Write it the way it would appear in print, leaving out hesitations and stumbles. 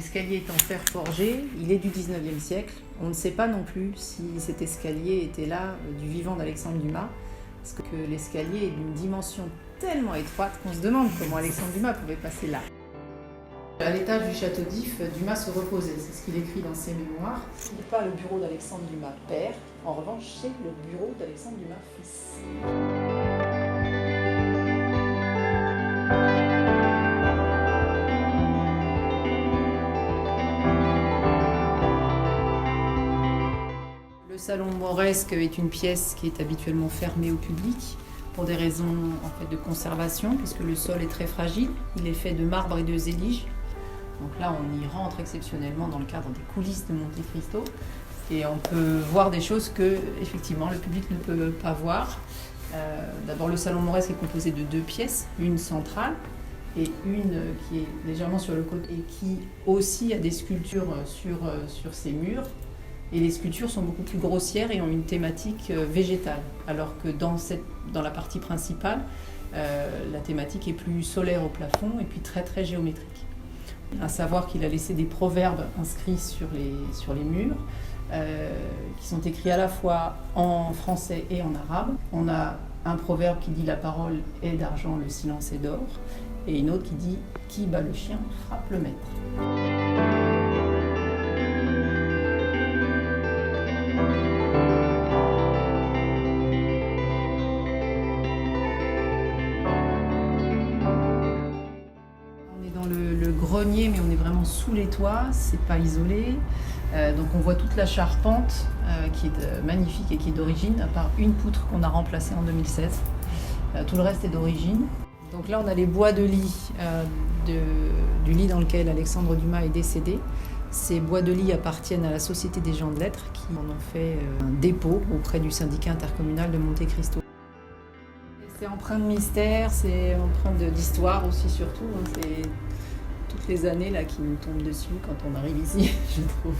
L'escalier est en fer forgé, il est du 19e siècle. On ne sait pas non plus si cet escalier était là du vivant d'Alexandre Dumas, parce que l'escalier est d'une dimension tellement étroite qu'on se demande comment Alexandre Dumas pouvait passer là. À l'étage du château d'If, Dumas se reposait, c'est ce qu'il écrit dans ses mémoires. Ce n'est pas le bureau d'Alexandre Dumas père, en revanche c'est le bureau d'Alexandre Dumas fils. Le salon mauresque est une pièce qui est habituellement fermée au public pour des raisons de conservation, puisque le sol est très fragile. Il est fait de marbre et de zélige. Donc là, on y rentre exceptionnellement dans le cadre des coulisses de Monte Cristo et on peut voir des choses que, effectivement, le public ne peut pas voir. D'abord, le salon mauresque est composé de 2 pièces, une centrale et une qui est légèrement sur le côté et qui aussi a des sculptures sur ses murs. Et les sculptures sont beaucoup plus grossières et ont une thématique végétale, alors que dans la partie principale, la thématique est plus solaire au plafond et puis très très géométrique. À savoir qu'il a laissé des proverbes inscrits sur les murs, qui sont écrits à la fois en français et en arabe. On a un proverbe qui dit « La parole est d'argent, le silence est d'or » et une autre qui dit « Qui bat le chien frappe le maître ». Le grenier, mais on est vraiment sous les toits, c'est pas isolé. Donc on voit toute la charpente qui est magnifique et qui est d'origine, à part une poutre qu'on a remplacée en 2016. Tout le reste est d'origine. Donc là on a les bois de lit du lit dans lequel Alexandre Dumas est décédé. Ces bois de lit appartiennent à la Société des gens de lettres qui en ont fait un dépôt auprès du syndicat intercommunal de Monte Cristo. C'est empreint de mystère, c'est empreint d'histoire aussi surtout. C'est toutes les années là qui nous tombent dessus quand on arrive ici, je trouve.